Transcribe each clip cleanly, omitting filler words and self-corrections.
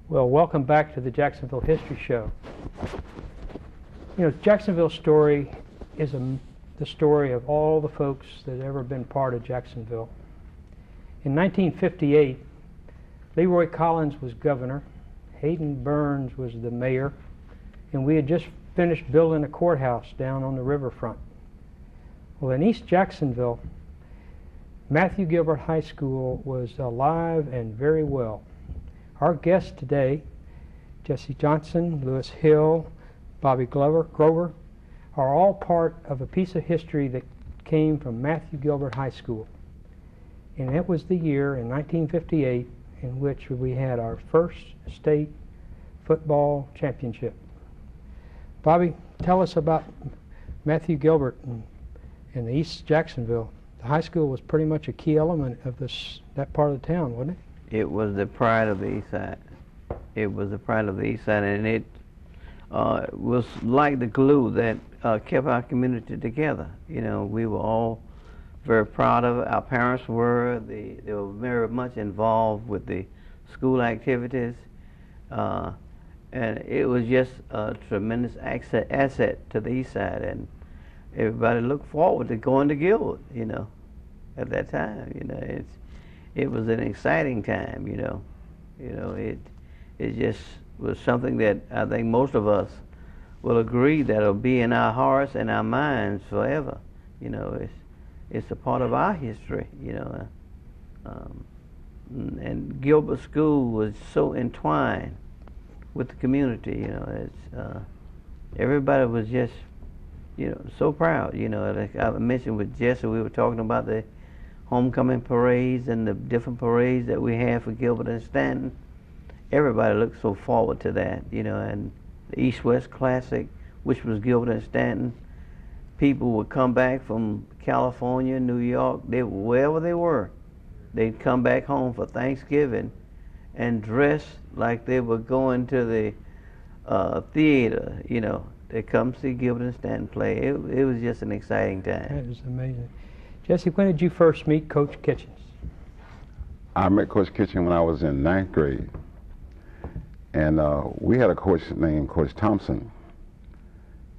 Well, welcome back to the Jacksonville History Show. You know, Jacksonville's story is the story of all the folks that have ever been part of Jacksonville. In 1958, Leroy Collins was governor, Hayden Burns was the mayor, and we had just finished building a courthouse down on the riverfront. Well, in East Jacksonville, Matthew Gilbert High School was alive and very well. Our guests today, Jesse Johnson, Lewis Hill, Bobby Grover, are all part of a piece of history that came from Matthew Gilbert High School. And it was the year in 1958 in which we had our first state football championship. Bobby, tell us about Matthew Gilbert and the East Jacksonville. The high school was pretty much a key element of that part of the town, wasn't it? It was the pride of the East Side. It was the pride of the East Side, and it was like the glue that kept our community together. You know, we were all very proud of it. Our parents were. They were very much involved with the school activities, and it was just a tremendous asset to the East Side, and everybody looked forward to going to Gilbert, you know, at that time. You know, it was an exciting time, you know. It just was something that I think most of us will agree that'll be in our hearts and our minds forever. You know, it's a part of our history, you know. And Gilbert School was so entwined with the community, you know. Everybody was just, you know, so proud. You know, like I mentioned with Jesse, we were talking about the homecoming parades and the different parades that we had for Gilbert and Stanton. Everybody looked so forward to that, you know, and the East-West Classic, which was Gilbert and Stanton. People would come back from California, New York, wherever they were. They'd come back home for Thanksgiving and dress like they were going to the theater, you know. They come see Gilbert and Stanton play. It was just an exciting time. That was amazing. Jesse, when did you first meet Coach Kitchens? I met Coach Kitchens when I was in 9th grade. And we had a coach named Coach Thompson.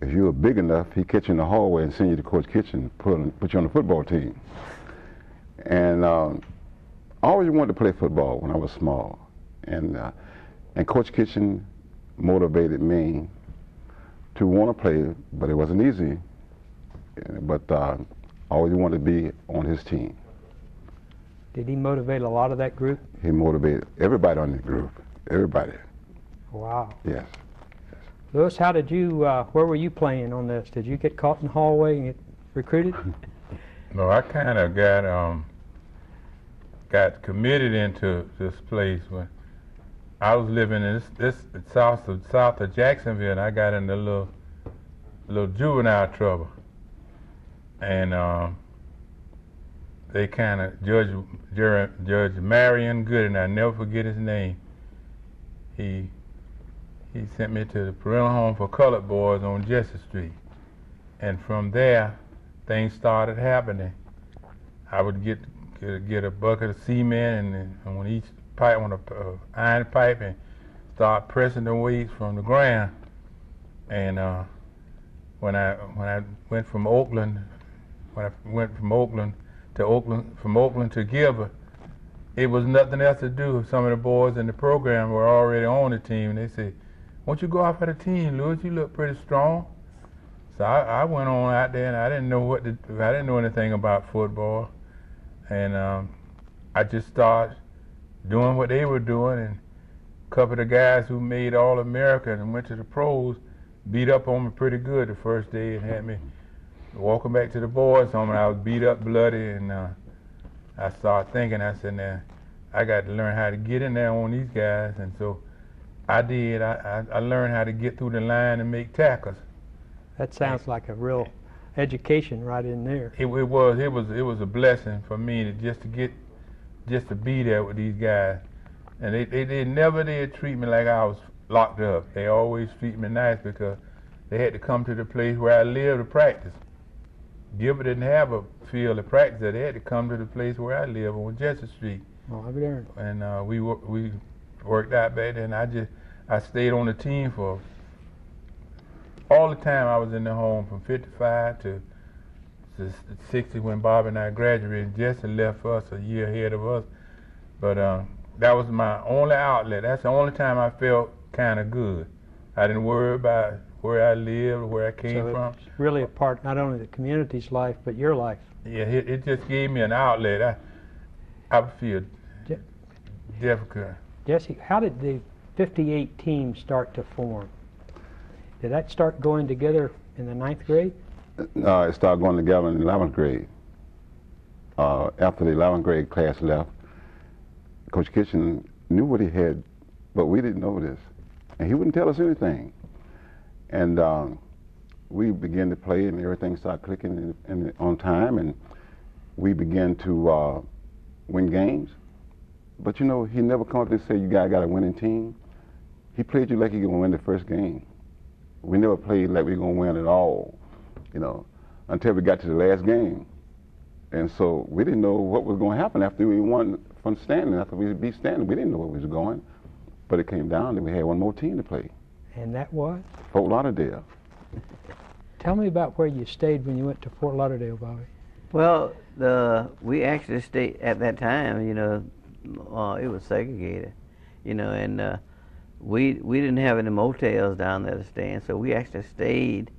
If you were big enough, he'd catch you in the hallway and send you to Coach Kitchens, put you on the football team. And I always wanted to play football when I was small. And Coach Kitchens motivated me to want to play, but it wasn't easy. But I always wanted to be on his team. Did he motivate a lot of that group? He motivated everybody on the group, everybody. Wow. Yes. Lewis, how did you, where were you playing on this? Did you get caught in the hallway and get recruited? No, I kind of got committed into this place when I was living in this south of Jacksonville, and I got in a little juvenile trouble. And they kind of, Judge Marion Good, and I never forget his name, he sent me to the parental home for colored boys on Jesse Street. And from there, things started happening. I would get a bucket of cement and on each pipe, on an iron pipe, and start pressing the weights from the ground. And when I went from Oakland, from Oakland to Gilbert, it was nothing else to do. Some of the boys in the program were already on the team, and they said, "Won't you go off of the team, Lewis? You look pretty strong." So I went on out there, and I didn't know what to do. I didn't know anything about football, and I just started doing what they were doing. And a couple of the guys who made All-America and went to the pros beat up on me pretty good the first day and had me walking back to the boys' home, and I was beat up, bloody, and I started thinking, I said, now, I got to learn how to get in there on these guys, and so I did. I learned how to get through the line and make tackles. That sounds like a real education right in there. It was a blessing for me to be there with these guys, and they never did treat me like I was locked up. They always treat me nice because they had to come to the place where I lived to practice. Gilbert didn't have a field to practice. They had to come to the place where I live on Jesse Street. Oh, I'll be there. And we worked out back then. I stayed on the team for all the time I was in the home, from 55 to 60 when Bob and I graduated. Jesse left us a year ahead of us, but that was my only outlet. That's the only time I felt kind of good. I didn't worry about where I lived, where I came from. It's really a part not only of the community's life, but your life. Yeah, it just gave me an outlet. I would feel difficult. Jesse, how did the 58 team start to form? Did that start going together in the 9th grade? It started going together in the 11th grade. After the 11th grade class left, Coach Kitchen knew what he had, but we didn't know this. And he wouldn't tell us anything. And we began to play, and everything started clicking on time, and we began to win games. But you know, he never come up to say, you guys got a winning team. He played you like you're going to win the first game. We never played like we were going to win at all, you know, until we got to the last game. And so we didn't know what was going to happen after we won from standing. After we beat standing, we didn't know where we was going. But it came down that we had one more team to play. And that was? Fort Lauderdale. Tell me about where you stayed when you went to Fort Lauderdale, Bobby. Well, we actually stayed at that time, you know, it was segregated, you know, and we didn't have any motels down there to stay in, so we actually stayed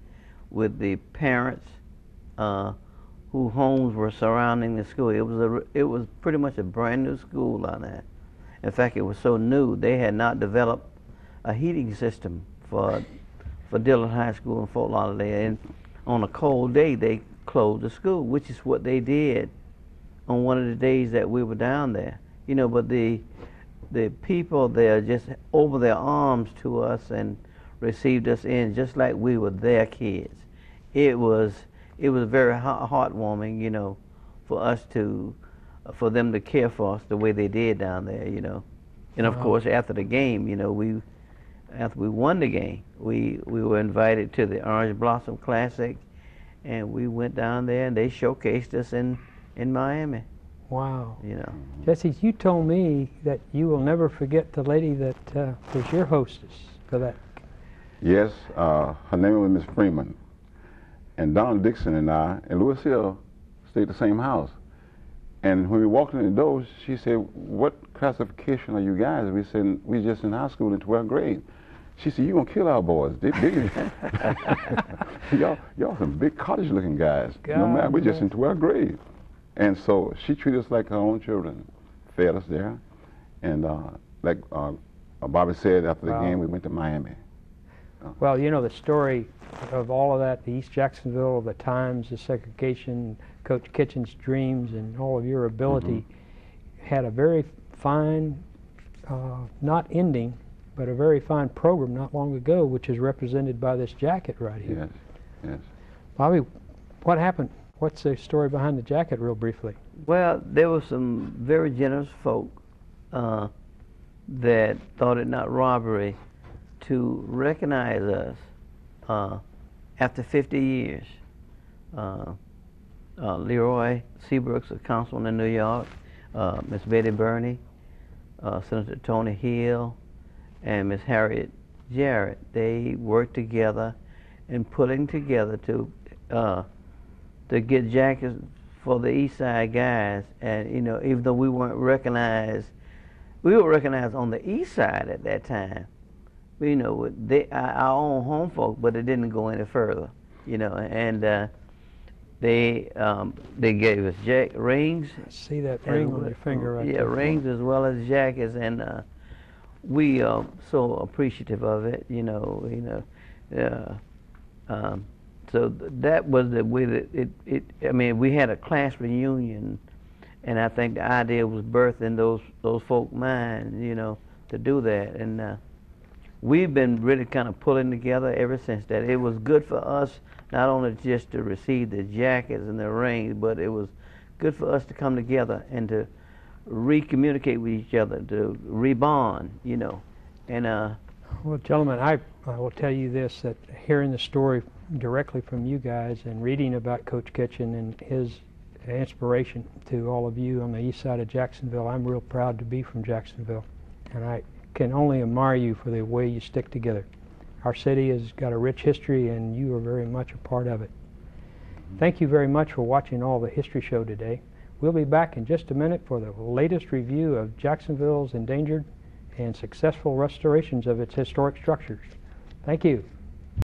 with the parents whose homes were surrounding the school. It was pretty much a brand new school down there. In fact, it was so new they had not developed a heating system for Dillon High School in Fort Lauderdale, and on a cold day they closed the school, which is what they did on one of the days that we were down there. You know, but the people there just opened their arms to us and received us in just like we were their kids. It was very heartwarming, you know, for them to care for us the way they did down there, you know. And of course, after the game, you know, after we won the game, we were invited to the Orange Blossom Classic, and we went down there and they showcased us in Miami. Wow. You know. Jesse, you told me that you will never forget the lady that was your hostess for that. Yes, her name was Miss Freeman. And Don Dixon and I and Louis Hill stayed at the same house. And when we walked in the door, she said, "What classification are you guys?" We said, "We just in high school in 12th grade." She said, "You gonna kill our boys? They big. y'all some big cottage-looking guys. No matter, we're just in 12th grade." And so she treated us like her own children, fed us there, and like Bobby said, after the game, we went to Miami. Well, you know the story of all of that, the East Jacksonville, the times, the segregation, Coach Kitchen's dreams, and all of your ability had a very fine, not ending, but a very fine program not long ago, which is represented by this jacket right here. Yes, yes. Bobby, what happened? What's the story behind the jacket, real briefly? Well, there were some very generous folk that thought it not robbery to recognize us after 50 years. Leroy Seabrooks, a councilman in New York, Miss Betty Burney, Senator Tony Hill, and Miss Harriet Jarrett. They worked together in putting together to get jackets for the East Side guys. And you know, even though we weren't recognized, we were recognized on the East Side at that time. You know, our own home folk, but it didn't go any further. You know, and they gave us rings. I see that ring on your finger right there. Yeah, rings as well as jackets, and we are so appreciative of it. You know. So that was the way that I mean, we had a class reunion, and I think the idea was birthed in those folk minds, you know, to do that. And we've been really kind of pulling together ever since that. It was good for us not only just to receive the jackets and the rings, but it was good for us to come together and to re-communicate with each other, to rebond, you know. And well, gentlemen, I will tell you this, that hearing the story directly from you guys and reading about Coach Kitchen and his inspiration to all of you on the east side of Jacksonville, I'm real proud to be from Jacksonville. And I can only admire you for the way you stick together. Our city has got a rich history, and you are very much a part of it. Thank you very much for watching all the History Show today. We'll be back in just a minute for the latest review of Jacksonville's endangered and successful restorations of its historic structures. Thank you.